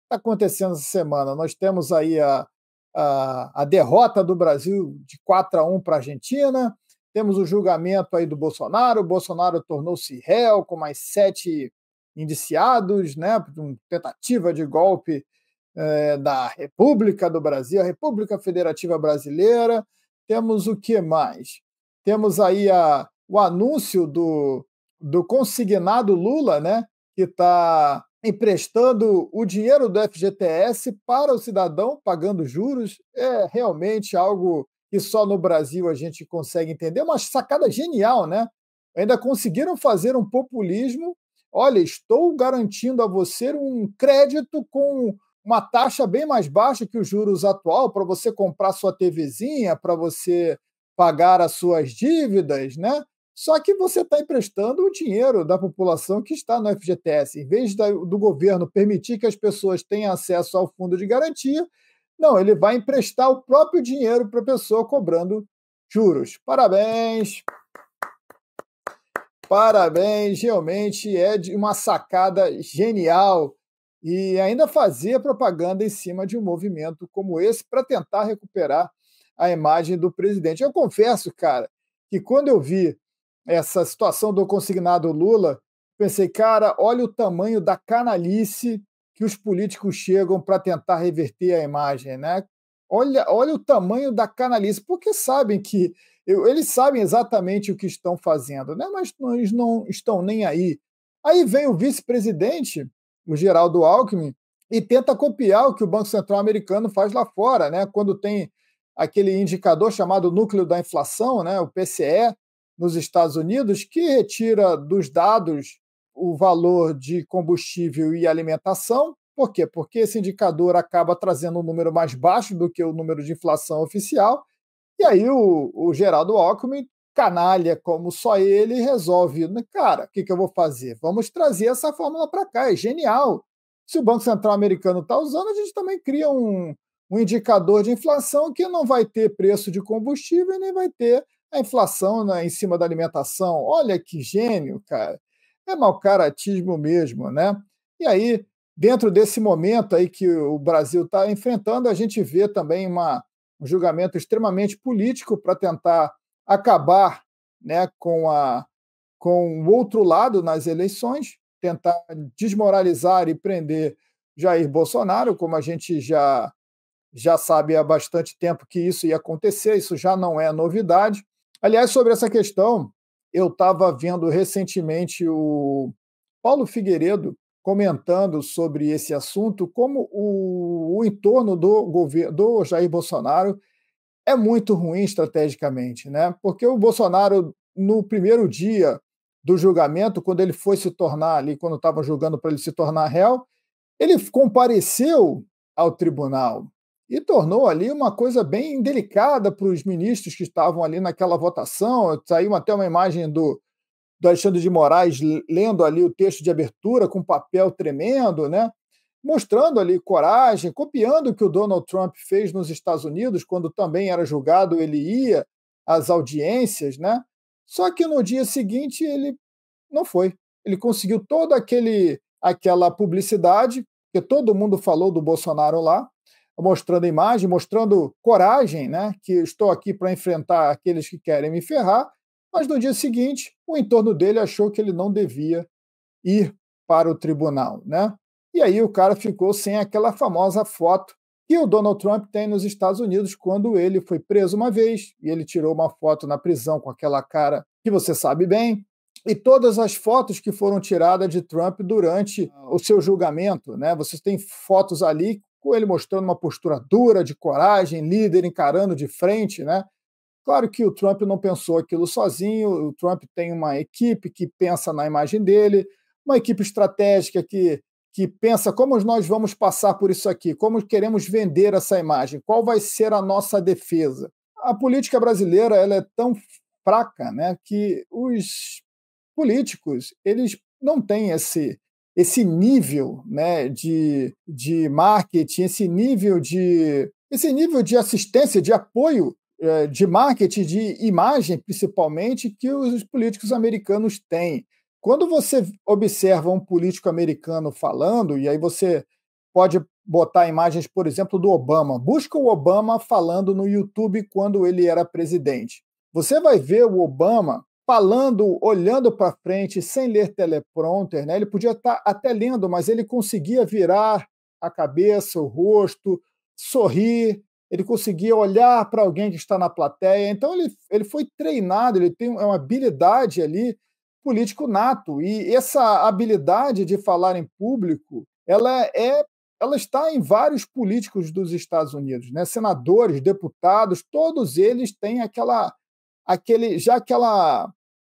está acontecendo essa semana? Nós temos aí a derrota do Brasil de 4-1 para a Argentina, temos o julgamento aí do Bolsonaro, o Bolsonaro tornou-se réu com mais 7 indiciados, né, por uma tentativa de golpe da República do Brasil, a República Federativa Brasileira. Temos o que mais? Temos aí o anúncio do consignado Lula, né, que está emprestando o dinheiro do FGTS para o cidadão, pagando juros. É realmente algo que só no Brasil a gente consegue entender. Uma sacada genial, né? Ainda conseguiram fazer um populismo. Olha, estou garantindo a você um crédito com uma taxa bem mais baixa que os juros atual para você comprar sua TVzinha, para você pagar as suas dívidas, né? Só que você está emprestando o dinheiro da população que está no FGTS. Em vez do governo permitir que as pessoas tenham acesso ao fundo de garantia, não, ele vai emprestar o próprio dinheiro para a pessoa cobrando juros. Parabéns! Parabéns, realmente é de uma sacada genial. E ainda fazer propaganda em cima de um movimento como esse para tentar recuperar a imagem do presidente. Eu confesso, cara, que quando eu vi essa situação do consignado Lula, pensei, cara, olha o tamanho da canalice que os políticos chegam para tentar reverter a imagem, né? Olha o tamanho da canalice, porque sabem que eles sabem exatamente o que estão fazendo, né? Mas eles não estão nem aí. Aí vem o vice-presidente, o Geraldo Alckmin, e tenta copiar o que o Banco Central americano faz lá fora, né? Quando tem aquele indicador chamado núcleo da inflação, né? O PCE, nos Estados Unidos, que retira dos dados o valor de combustível e alimentação. Por quê? Porque esse indicador acaba trazendo um número mais baixo do que o número de inflação oficial. E aí o Geraldo Alckmin, canalha como só ele, resolve, cara, o que eu vou fazer? Vamos trazer essa fórmula para cá, é genial. Se o Banco Central americano está usando, a gente também cria um indicador de inflação que não vai ter preço de combustível e nem vai ter a inflação em cima da alimentação. Olha que gênio, cara. É mau caratismo mesmo, né? E aí, dentro desse momento aí que o Brasil está enfrentando, a gente vê também um julgamento extremamente político para tentar acabar, né, com o outro lado nas eleições, tentar desmoralizar e prender Jair Bolsonaro, como a gente já sabe há bastante tempo que isso ia acontecer, isso já não é novidade. Aliás, sobre essa questão, eu estava vendo recentemente o Paulo Figueiredo comentando sobre esse assunto, como o entorno do governo do Jair Bolsonaro é muito ruim estrategicamente, né? Porque o Bolsonaro, no primeiro dia do julgamento, quando ele foi se tornar ali, quando estavam julgando para ele se tornar réu, ele compareceu ao tribunal e tornou ali uma coisa bem delicada para os ministros que estavam ali naquela votação. Saiu até uma imagem do Alexandre de Moraes lendo ali o texto de abertura com papel tremendo, né? Mostrando ali coragem, copiando o que o Donald Trump fez nos Estados Unidos, quando também era julgado, ele ia às audiências, né? Só que no dia seguinte ele não foi. Ele conseguiu toda aquela publicidade, que todo mundo falou do Bolsonaro lá, mostrando a imagem, mostrando coragem, né? Que estou aqui para enfrentar aqueles que querem me ferrar, mas no dia seguinte, o entorno dele achou que ele não devia ir para o tribunal, né? E aí o cara ficou sem aquela famosa foto que o Donald Trump tem nos Estados Unidos quando ele foi preso uma vez e ele tirou uma foto na prisão com aquela cara que você sabe bem, e todas as fotos que foram tiradas de Trump durante o seu julgamento, né? Vocês têm fotos ali com ele mostrando uma postura dura, de coragem, líder, encarando de frente, né? Claro que o Trump não pensou aquilo sozinho, o Trump tem uma equipe que pensa na imagem dele, uma equipe estratégica que pensa como nós vamos passar por isso aqui, como queremos vender essa imagem, qual vai ser a nossa defesa. A política brasileira ela é tão fraca, né, que os políticos eles não têm esse nível, né, de marketing, esse nível de assistência, de apoio, de marketing, de imagem, principalmente, que os políticos americanos têm. Quando você observa um político americano falando, e aí você pode botar imagens, por exemplo, do Obama. Busca o Obama falando no YouTube quando ele era presidente. Você vai ver o Obama falando, olhando para frente, sem ler teleprompter, né? Ele podia estar até lendo, mas ele conseguia virar a cabeça, o rosto, sorrir, ele conseguia olhar para alguém que está na plateia. Então, ele foi treinado, ele tem uma habilidade ali, político nato. E essa habilidade de falar em público, ela está em vários políticos dos Estados Unidos, né? Senadores, deputados, todos eles têm aquela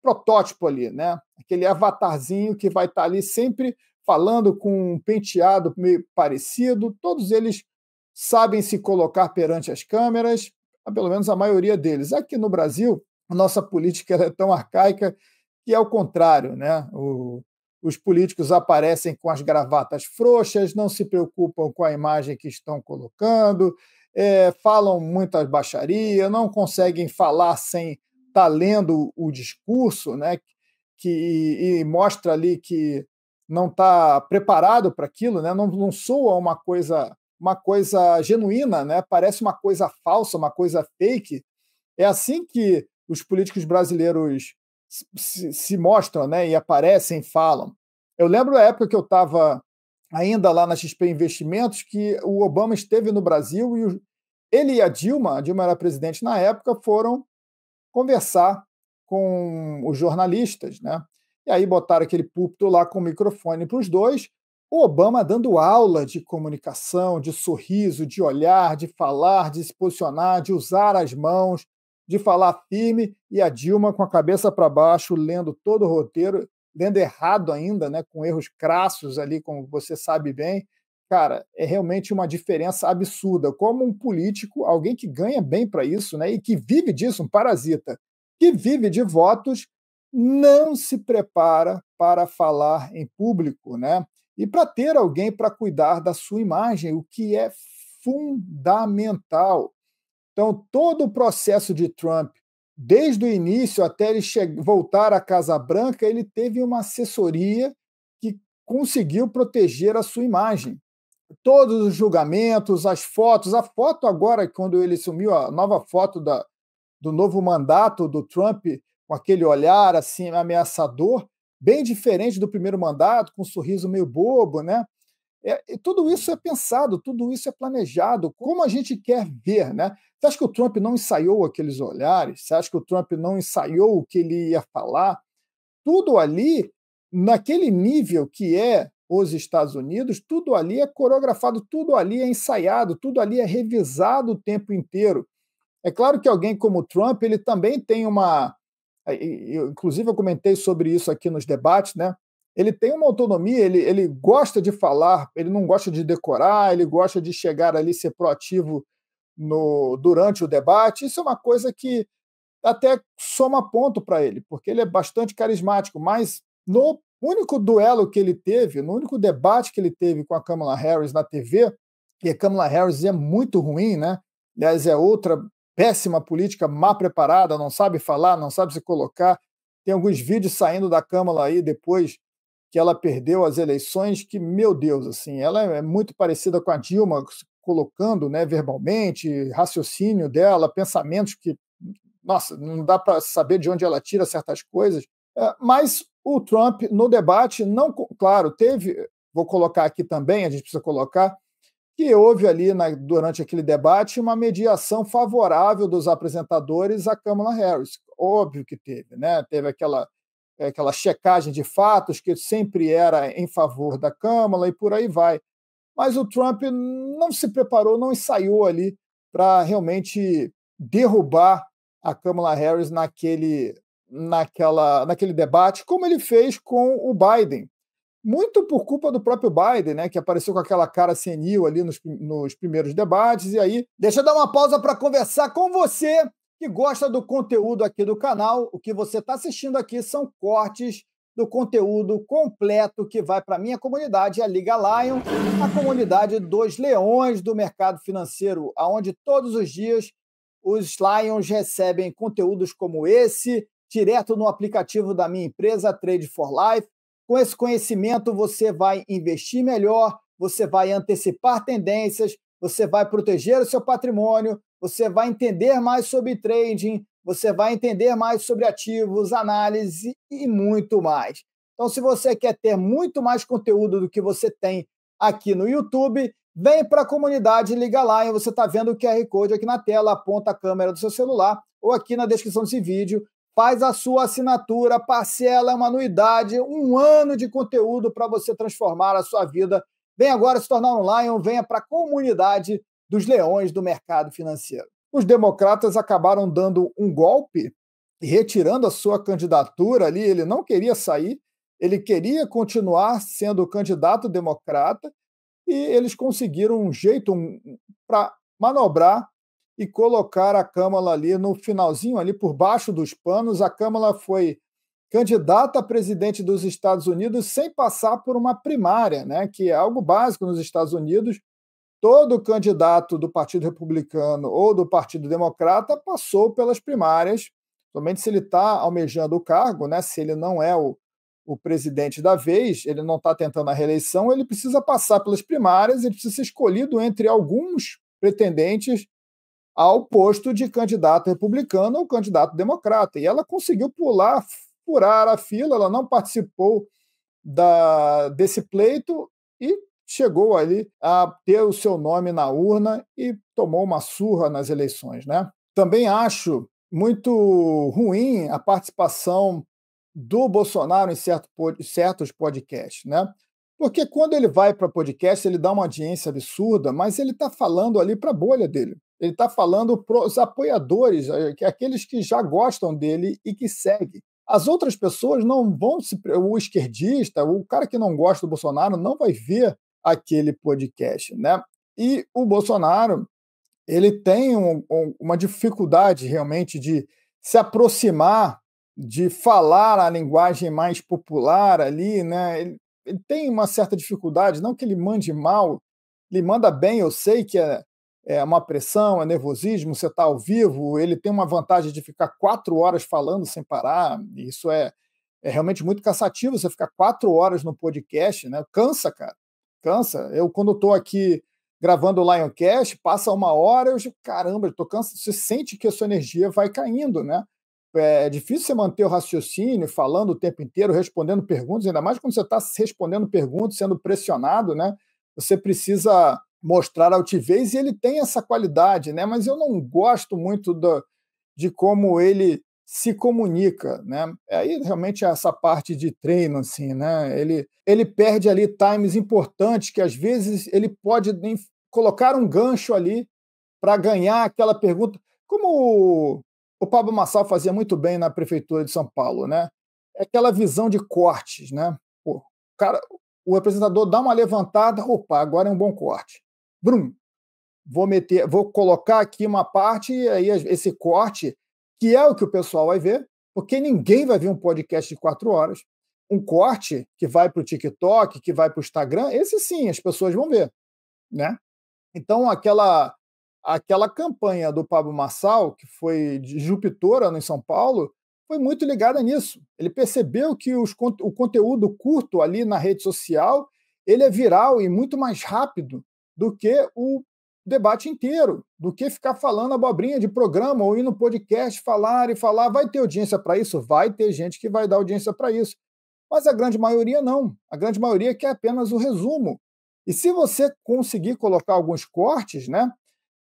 protótipo ali, né? Aquele avatarzinho que vai estar ali sempre falando com um penteado meio parecido. Todos eles sabem se colocar perante as câmeras, pelo menos a maioria deles. Aqui no Brasil, a nossa política é tão arcaica que é o contrário, né? Os políticos aparecem com as gravatas frouxas, não se preocupam com a imagem que estão colocando, falam muita baixaria, não conseguem falar sem estar lendo o discurso, né? E mostra ali que não está preparado para aquilo, né? Não soa uma coisa genuína, né? Parece uma coisa falsa, uma coisa fake. É assim que os políticos brasileiros se mostram, né? E aparecem, falam. Eu lembro da época que eu estava ainda lá na XP Investimentos, que o Obama esteve no Brasil e ele e a Dilma era presidente na época, foram conversar com os jornalistas, né? E aí botaram aquele púlpito lá com o microfone para os dois, o Obama dando aula de comunicação, de sorriso, de olhar, de falar, de se posicionar, de usar as mãos, de falar firme, e a Dilma com a cabeça para baixo, lendo todo o roteiro, lendo errado ainda, né, com erros crassos ali, como você sabe bem. Cara, é realmente uma diferença absurda. Como um político, alguém que ganha bem para isso, né, e que vive disso, um parasita, que vive de votos, não se prepara para falar em público, né? E para ter alguém para cuidar da sua imagem, o que é fundamental. Então, todo o processo de Trump, desde o início até ele voltar à Casa Branca, ele teve uma assessoria que conseguiu proteger a sua imagem. Todos os julgamentos, as fotos, a foto agora, quando ele sumiu, a nova foto do novo mandato do Trump, com aquele olhar assim ameaçador, bem diferente do primeiro mandato, com um sorriso meio bobo, né? E tudo isso é pensado, tudo isso é planejado, como a gente quer ver, né? Você acha que o Trump não ensaiou aqueles olhares? Você acha que o Trump não ensaiou o que ele ia falar? Tudo ali, naquele nível que é os Estados Unidos, tudo ali é coreografado, tudo ali é ensaiado, tudo ali é revisado o tempo inteiro. É claro que alguém como o Trump, ele também tem inclusive eu comentei sobre isso aqui nos debates, né? Ele tem uma autonomia, ele gosta de falar, ele não gosta de decorar, ele gosta de chegar ali, ser proativo durante o debate. Isso é uma coisa que até soma ponto para ele, porque ele é bastante carismático, mas no único duelo que ele teve, no único debate que ele teve com a Kamala Harris na TV, e a Kamala Harris é muito ruim, né? Aliás, é outra péssima política, mal preparada, não sabe falar, não sabe se colocar. Tem alguns vídeos saindo da Kamala aí depois que ela perdeu as eleições, que, meu Deus, assim, ela é muito parecida com a Dilma, colocando, né, verbalmente, raciocínio dela, pensamentos que, nossa, não dá para saber de onde ela tira certas coisas. Mas o Trump, no debate, não, claro, vou colocar aqui também, a gente precisa colocar, que houve ali, durante aquele debate, uma mediação favorável dos apresentadores à Kamala Harris. Óbvio que teve, né? Teve aquela checagem de fatos que sempre era em favor da Kamala e por aí vai. Mas o Trump não se preparou, não ensaiou ali para realmente derrubar a Kamala Harris naquele debate, como ele fez com o Biden. Muito por culpa do próprio Biden, né, que apareceu com aquela cara senil ali nos primeiros debates. E aí, deixa eu dar uma pausa para conversar com você que gosta do conteúdo aqui do canal. O que você está assistindo aqui são cortes do conteúdo completo que vai para a minha comunidade, a Liga Lion, a comunidade dos leões do mercado financeiro, onde todos os dias os Lions recebem conteúdos como esse, direto no aplicativo da minha empresa, Trade for Life. Com esse conhecimento, você vai investir melhor, você vai antecipar tendências, você vai proteger o seu patrimônio, você vai entender mais sobre trading, você vai entender mais sobre ativos, análise e muito mais. Então, se você quer ter muito mais conteúdo do que você tem aqui no YouTube, vem para a comunidade Liga Lion. Você está vendo o QR Code aqui na tela, aponta a câmera do seu celular ou aqui na descrição desse vídeo. Faz a sua assinatura, parcela uma anuidade, 1 ano de conteúdo para você transformar a sua vida. Vem agora se tornar um Lion, venha para a comunidade dos leões do mercado financeiro. Os democratas acabaram dando um golpe e retirando a sua candidatura ali. Ele não queria sair, ele queria continuar sendo candidato democrata e eles conseguiram um jeito para manobrar e colocar a Kamala ali no finalzinho, ali por baixo dos panos. A Kamala foi candidata a presidente dos Estados Unidos sem passar por uma primária, né, que é algo básico nos Estados Unidos. Todo candidato do Partido Republicano ou do Partido Democrata passou pelas primárias, somente se ele está almejando o cargo, né, se ele não é o presidente da vez, ele não está tentando a reeleição, ele precisa passar pelas primárias, ele precisa ser escolhido entre alguns pretendentes ao posto de candidato republicano ou candidato democrata. E ela conseguiu furar a fila, ela não participou desse pleito e chegou ali a ter o seu nome na urna e tomou uma surra nas eleições, né? Também acho muito ruim a participação do Bolsonaro em certos podcasts, né? Porque quando ele vai para podcast, ele dá uma audiência absurda, mas ele está falando ali para a bolha dele. Ele está falando para os apoiadores, aqueles que já gostam dele e que seguem. As outras pessoas não vão o esquerdista, o cara que não gosta do Bolsonaro não vai ver aquele podcast, né? E o Bolsonaro, ele tem uma dificuldade realmente de se aproximar, de falar a linguagem mais popular ali, né? Ele tem uma certa dificuldade, não que ele mande mal, ele manda bem, eu sei que é uma pressão, é nervosismo, você está ao vivo, ele tem uma vantagem de ficar 4 horas falando sem parar, e isso é realmente muito cansativo, você ficar 4 horas no podcast, né? Cansa, cara, cansa. Eu, quando estou aqui gravando o Lioncast, passa 1 hora, eu digo, caramba, eu tô cansado, você sente que a sua energia vai caindo, né? É difícil você manter o raciocínio, falando o tempo inteiro, respondendo perguntas, ainda mais quando você está respondendo perguntas, sendo pressionado, né? Você precisa mostrar altivez e ele tem essa qualidade, né? Mas eu não gosto muito de como ele se comunica, né? Aí realmente é essa parte de treino, assim, né? Ele perde ali times importantes que às vezes ele pode colocar um gancho ali para ganhar aquela pergunta, como o Pablo Marçal fazia muito bem na prefeitura de São Paulo, né? É aquela visão de cortes, né? Pô, cara, o apresentador dá uma levantada, opa, agora é um bom corte. Brum, vou colocar aqui uma parte e aí esse corte, que é o que o pessoal vai ver, porque ninguém vai ver um podcast de 4 horas. Um corte que vai para o TikTok, que vai para o Instagram, esse sim, as pessoas vão ver, né? Então, aquela campanha do Pablo Marçal, que foi disruptora em São Paulo, foi muito ligada nisso. Ele percebeu que o conteúdo curto ali na rede social, ele é viral e muito mais rápido do que o debate inteiro, do que ficar falando abobrinha de programa ou ir no podcast falar e falar. Vai ter audiência para isso? Vai ter gente que vai dar audiência para isso. Mas a grande maioria não. A grande maioria quer apenas o resumo. E se você conseguir colocar alguns cortes, né?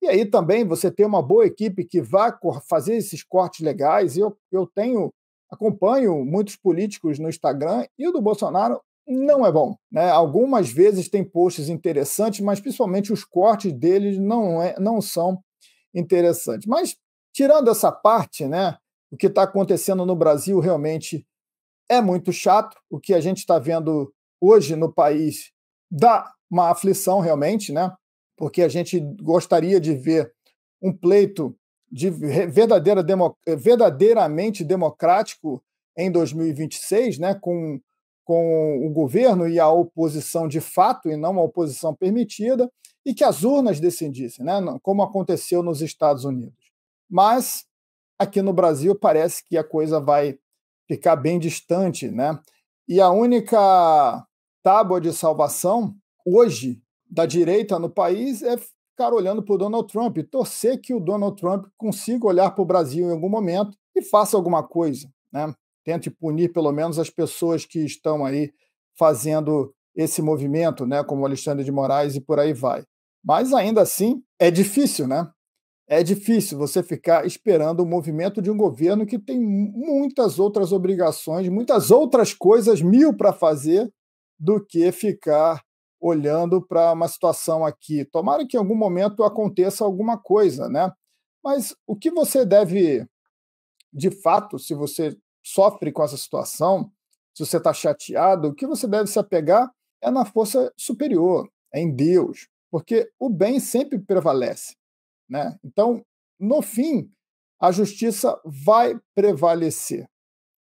E aí também você tem uma boa equipe que vai fazer esses cortes legais. Eu acompanho muitos políticos no Instagram e o do Bolsonaro não é bom, né? Algumas vezes tem posts interessantes, mas principalmente os cortes deles não são interessantes. Mas tirando essa parte, né? O que está acontecendo no Brasil realmente é muito chato. O que a gente está vendo hoje no país dá uma aflição realmente, né? Porque a gente gostaria de ver um pleito verdadeiramente democrático em 2026, né? Com o governo e a oposição de fato e não a oposição permitida, e que as urnas decidissem, né? Como aconteceu nos Estados Unidos. Mas aqui no Brasil parece que a coisa vai ficar bem distante, né? E a única tábua de salvação hoje da direita no país é ficar olhando para o Donald Trump e torcer que o Donald Trump consiga olhar para o Brasil em algum momento e faça alguma coisa, né? Tente punir pelo menos as pessoas que estão aí fazendo esse movimento, né? Como o Alexandre de Moraes e por aí vai. Mas ainda assim é difícil, né? É difícil você ficar esperando o movimento de um governo que tem muitas outras obrigações, muitas outras coisas mil para fazer do que ficar olhando para uma situação aqui. Tomara que em algum momento aconteça alguma coisa, né? Mas o que você deve, de fato, se você sofre com essa situação, se você está chateado, o que você deve se apegar é na força superior, é em Deus, porque o bem sempre prevalece, né? Então, no fim, a justiça vai prevalecer,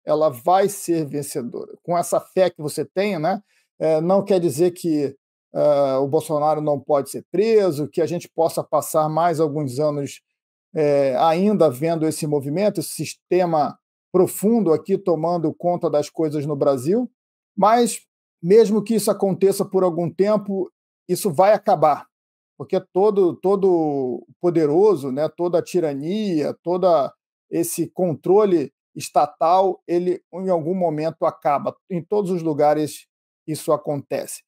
ela vai ser vencedora. Com essa fé que você tem, né? Não quer dizer que o Bolsonaro não pode ser preso, que a gente possa passar mais alguns anos ainda vendo esse movimento, esse sistema profundo aqui tomando conta das coisas no Brasil, mas mesmo que isso aconteça por algum tempo, isso vai acabar, porque todo poderoso, né, toda a tirania, todo esse controle estatal, ele em algum momento acaba. Em todos os lugares isso acontece.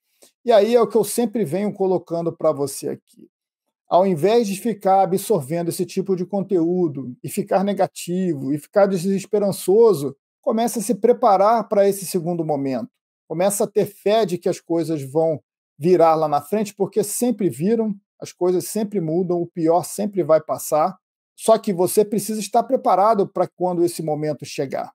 E aí é o que eu sempre venho colocando para você aqui. Ao invés de ficar absorvendo esse tipo de conteúdo e ficar negativo e ficar desesperançoso, comece a se preparar para esse segundo momento. Começa a ter fé de que as coisas vão virar lá na frente, porque sempre viram, as coisas sempre mudam, o pior sempre vai passar. Só que você precisa estar preparado para quando esse momento chegar.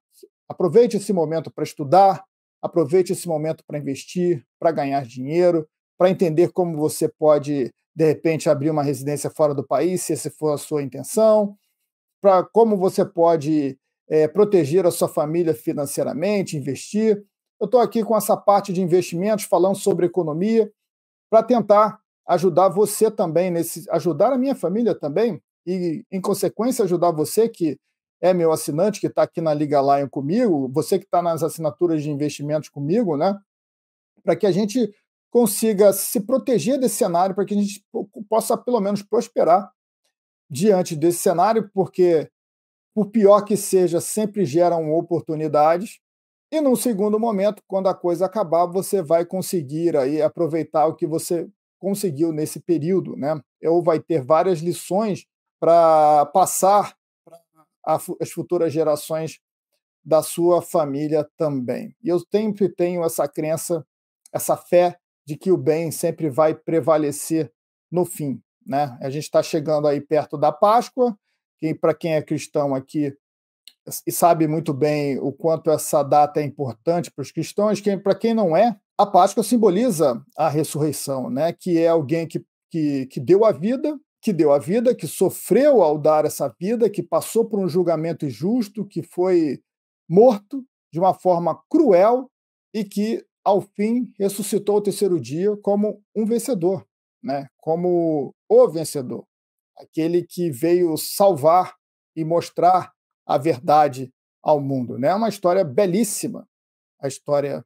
Aproveite esse momento para estudar, aproveite esse momento para investir, para ganhar dinheiro, para entender como você pode de repente abrir uma residência fora do país, se essa for a sua intenção, para como você pode proteger a sua família financeiramente, investir. Eu estou aqui com essa parte de investimentos, falando sobre economia, para tentar ajudar você também, ajudar a minha família também, e, em consequência, ajudar você que é meu assinante, que está aqui na Liga Lion comigo, você que está nas assinaturas de investimentos comigo, né? Para que a gente consiga se proteger desse cenário, para que a gente possa, pelo menos, prosperar diante desse cenário, porque, por pior que seja, sempre geram oportunidades. E, num segundo momento, quando a coisa acabar, você vai conseguir aí aproveitar o que você conseguiu nesse período, né? Ou vai ter várias lições para passar para as futuras gerações da sua família também. E eu sempre tenho essa crença, essa fé de que o bem sempre vai prevalecer no fim, né? A gente está chegando aí perto da Páscoa, que para quem é cristão aqui e sabe muito bem o quanto essa data é importante para os cristãos, para quem não é, a Páscoa simboliza a ressurreição, né? Que é alguém que deu a vida, que sofreu ao dar essa vida, que passou por um julgamento injusto, que foi morto de uma forma cruel e que, ao fim, ressuscitou ao terceiro dia como um vencedor, né? Como o vencedor, aquele que veio salvar e mostrar a verdade ao mundo. Né? É uma história belíssima, a história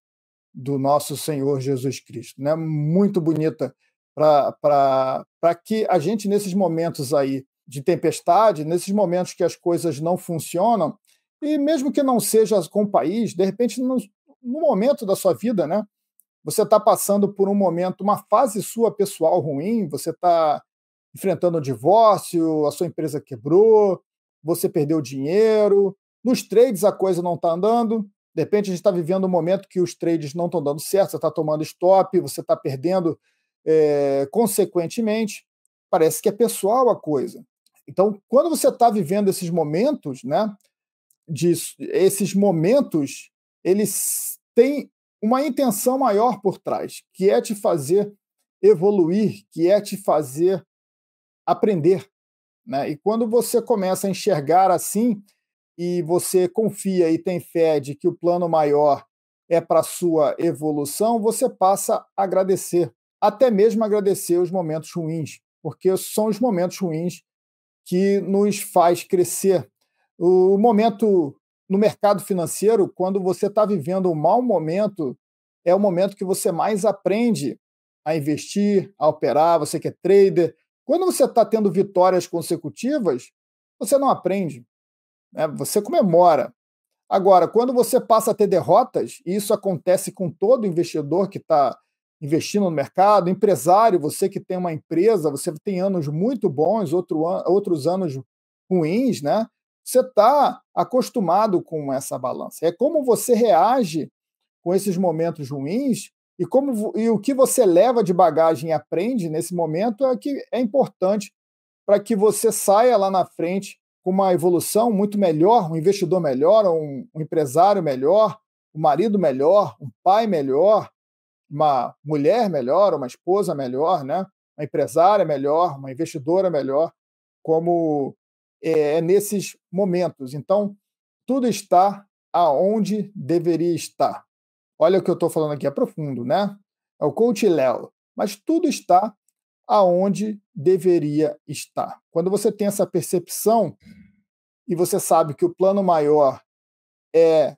do nosso Senhor Jesus Cristo. Né? Muito bonita para que a gente, nesses momentos aí de tempestade, nesses momentos que as coisas não funcionam, e mesmo que não seja com o país, de repente, no momento da sua vida, né? Você está passando por um momento, uma fase sua pessoal ruim, você está enfrentando o divórcio, a sua empresa quebrou, você perdeu dinheiro, nos trades a coisa não está andando, de repente a gente está vivendo um momento que os trades não estão dando certo, você está tomando stop, você está perdendo consequentemente, parece que é pessoal a coisa. Então, quando você está vivendo esses momentos, né, esses momentos, eles têm uma intenção maior por trás, que é te fazer evoluir, que é te fazer aprender, né? E quando você começa a enxergar assim e você confia e tem fé de que o plano maior é para a sua evolução, você passa a agradecer, até mesmo agradecer os momentos ruins, porque são os momentos ruins que nos faz crescer. O momento no mercado financeiro, quando você está vivendo um mau momento, é o momento que você mais aprende a investir, a operar, você que é trader. Quando você está tendo vitórias consecutivas, você não aprende, né? Você comemora. Agora, quando você passa a ter derrotas, e isso acontece com todo investidor que está investindo no mercado, empresário, você que tem uma empresa, você tem anos muito bons, outros anos ruins, né? Você está acostumado com essa balança. É como você reage com esses momentos ruins e o que você leva de bagagem e aprende nesse momento é que é importante para que você saia lá na frente com uma evolução muito melhor, um investidor melhor, um empresário melhor, um marido melhor, um pai melhor, uma mulher melhor, uma esposa melhor, né? Uma empresária melhor, uma investidora melhor, como é nesses momentos. Então, tudo está aonde deveria estar. Olha o que eu estou falando aqui, é profundo, né? É o coach Léo. Mas tudo está aonde deveria estar. Quando você tem essa percepção e você sabe que o plano maior é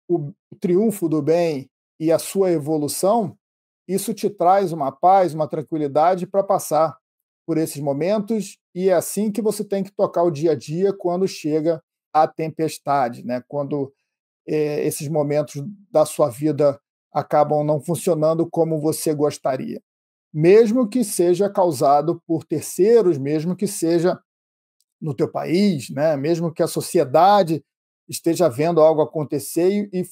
o triunfo do bem e a sua evolução, isso te traz uma paz, uma tranquilidade para passar por esses momentos, e é assim que você tem que tocar o dia a dia quando chega a tempestade, né? Quando esses momentos da sua vida acabam não funcionando como você gostaria. Mesmo que seja causado por terceiros, mesmo que seja no teu país, né? Mesmo que a sociedade esteja vendo algo acontecer e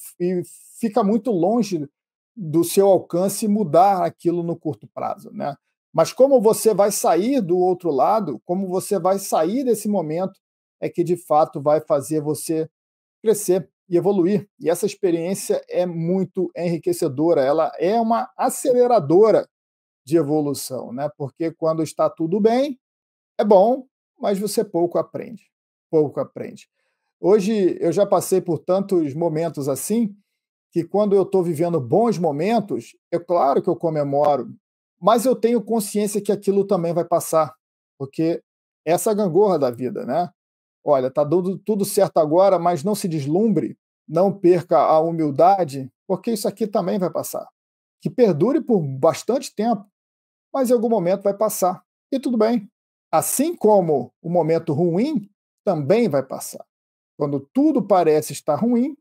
fica muito longe do seu alcance mudar aquilo no curto prazo, né? Mas como você vai sair do outro lado, como você vai sair desse momento, é que de fato vai fazer você crescer e evoluir. E essa experiência é muito enriquecedora, ela é uma aceleradora de evolução, né? Porque quando está tudo bem, é bom, mas você pouco aprende. Pouco aprende. Hoje eu já passei por tantos momentos assim, que quando eu estou vivendo bons momentos, é claro que eu comemoro, mas eu tenho consciência que aquilo também vai passar, porque essa é a gangorra da vida, né? Olha, está dando tudo certo agora, mas não se deslumbre, não perca a humildade, porque isso aqui também vai passar. Que perdure por bastante tempo, mas em algum momento vai passar. E tudo bem. Assim como o momento ruim também vai passar. Quando tudo parece estar ruim,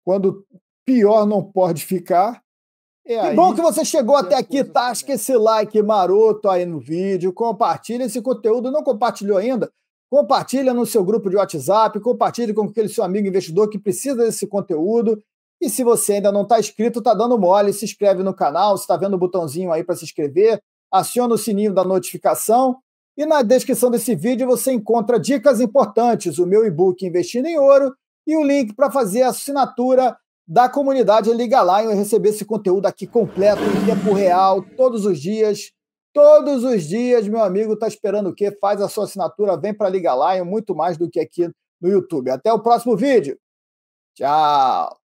quando pior não pode ficar, é aí. Que bom que você chegou até aqui, tasca esse like maroto aí no vídeo, compartilha esse conteúdo, não compartilhou ainda? Compartilha no seu grupo de WhatsApp, compartilha com aquele seu amigo investidor que precisa desse conteúdo. E se você ainda não está inscrito, está dando mole, se inscreve no canal, você está vendo o botãozinho aí para se inscrever, aciona o sininho da notificação. E na descrição desse vídeo você encontra dicas importantes, o meu e-book Investindo em Ouro e o link para fazer a assinatura da comunidade Liga Lion e receber esse conteúdo aqui completo, em tempo real, todos os dias. Todos os dias, meu amigo, está esperando o quê? Faz a sua assinatura, vem para Liga Lion, muito mais do que aqui no YouTube. Até o próximo vídeo. Tchau!